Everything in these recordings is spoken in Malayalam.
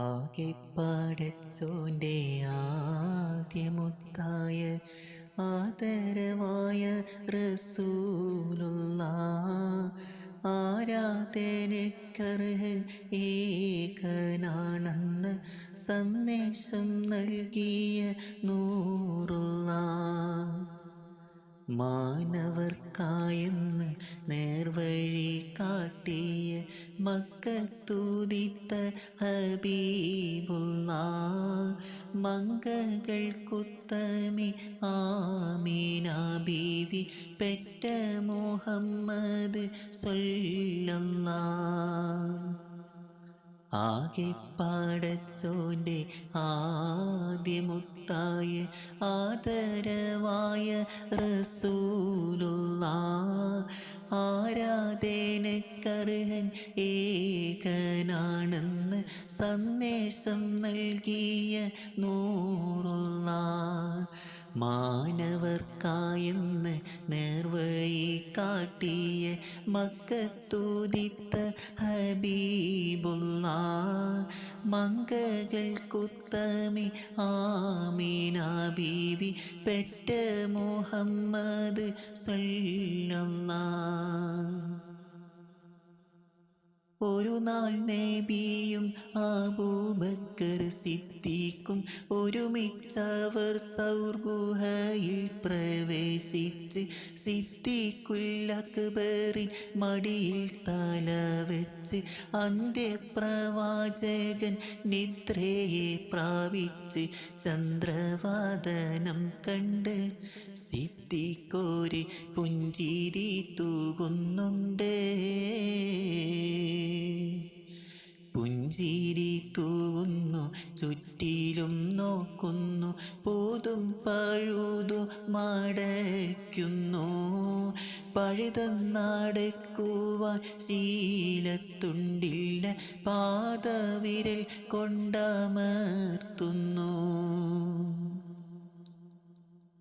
ആകെ പടച്ചോൻ്റെ ആദ്യമുത്തായ ആദരവായ റസൂലുള്ള ആരാധനക്കർഹൻ ഏകനാണെന്ന് സന്ദേശം നൽകിയ നൂറുള്ള മാനവർക്കായെന്ന് നേർവഴി കാട്ടിയ മക്കത്തൂതിത്ത ഹബീബുള്ള മങ്കകൾക്കുത്തമി ആമീന ബീവി പെറ്റ മുഹമ്മദ് സ്വല്ലല്ലാഹ്. ആകെ പടച്ചോൻ്റെ ആദ്യമുത്തായ ആദരവായ റസൂലുള്ള ആരാധനക്കർഹൻ ഏകനാണെന്ന് സന്ദേശം നൽകിയ നൂറുള്ള മാനവർക്കായെന്ന് നേർവഴി കാട്ടിയ മക്കത്തൂതിത്ത ഹബീബുള്ള മങ്കകൾക്കുത്തമി ആമീന ബീവി പെറ്റ മുഹമ്മദ് സ്വല്ലല്ലാഹ്. ഒരു നാൾ നബിയും അബൂബക്കർ സിദ്ദീഖും ഒരുമിച്ചവർ സൗർ ഗുഹയിൽ പ്രവേശിച്ച് സിദ്ദീഖുൽ അക്ബറിൻ മടിയിൽ തല വെച്ച് അന്ത്യപ്രവാചകൻ നിദ്രയെ പ്രാപിച്ച് ചന്ദ്രവാദനം കണ്ട് സിദ്ദീഖോര് പുഞ്ചിരി തൂകുന്നുണ്ട്. പുഞ്ചിരി തൂകുന്നു, ചുറ്റിലും നോക്കുന്നു, പോതും പഴുതു മടയ്ക്കുന്നു. പഴുതന്നടക്കുവാൻ ശീലത്തുണ്ടില്ല, പാദവിരൽ കൊണ്ടമർത്തുന്നു.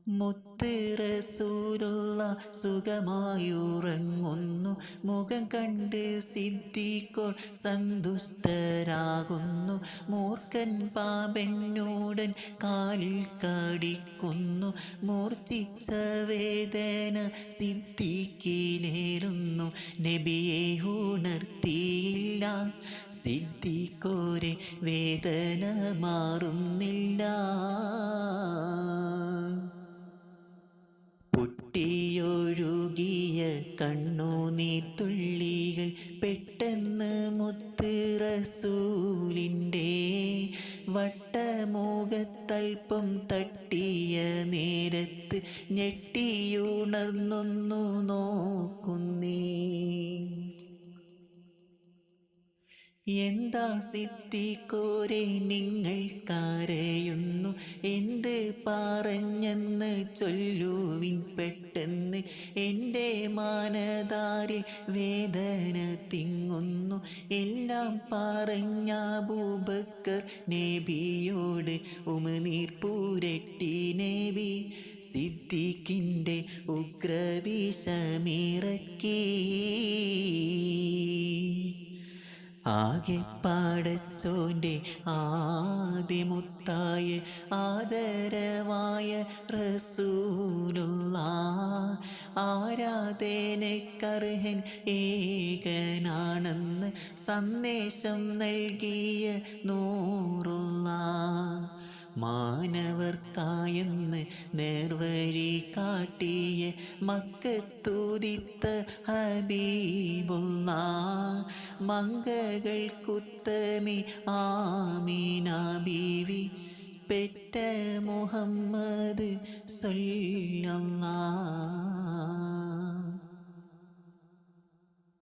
മുത്ത് റസൂലുള്ള സുഖമായുറങ്ങുന്നു, മുഖം കണ്ട് സിദ്ദീഖോർ സന്തുഷ്ടരാകുന്നു. മൂർഖൻ പാമ്പന്നൂടൻ കാലിൽ കടിക്കുന്നു, മൂർച്ഛിച്ച വേദന സിദ്ദീഖിലേറുന്നു. നബിയെ ഉണർത്തിയില്ല, സിദ്ദീഖോരെ വേദന മാറുന്നില്ല. പൊട്ടിയൊഴുകിയ കണ്ണുനീർത്തുള്ളികൾ പെട്ടെന്ന് മുത്ത് റസൂലിൻ്റെ വട്ടമുഖത്തൽപ്പം തട്ടിയ നേരത്ത് ഞെട്ടിയുണർന്നൊന്നു നോക്കുന്നേ. എന്താ സിദ്ദീഖോരെ നിങ്ങൾ കരയുന്നു, എന്ത് പറഞ്ഞെന്ന് ചൊല്ലുവിൻ പെട്ടെന്ന്. എൻ്റെ മാനതാരിൽ വേദന തിങ്ങുന്നു, എല്ലാം പറഞ്ഞ അബൂബക്കർ നബിയോട് ഉമിനീർ പൂരട്ടി നബി സിദ്ദീഖിൻ്റെ ഉഗ്രവിഷമിറക്കി. ആകെ പടച്ചോൻ്റെ ആദ്യമുത്തായ ആദരവായ റസൂലുള്ള ആരാധനക്കർഹൻ ഏകനാണെന്ന് സന്ദേശം നൽകിയ നൂറുള്ള മാനവർക്കായെന്ന് നേർവഴി കാട്ടിയ മക്കത്തൂതിത്ത ഹബീബുള്ള മങ്കകൾക്കുത്തമി ആമീന ബീവി പെറ്റ മുഹമ്മദ് സ്വല്ലല്ലാഹ്.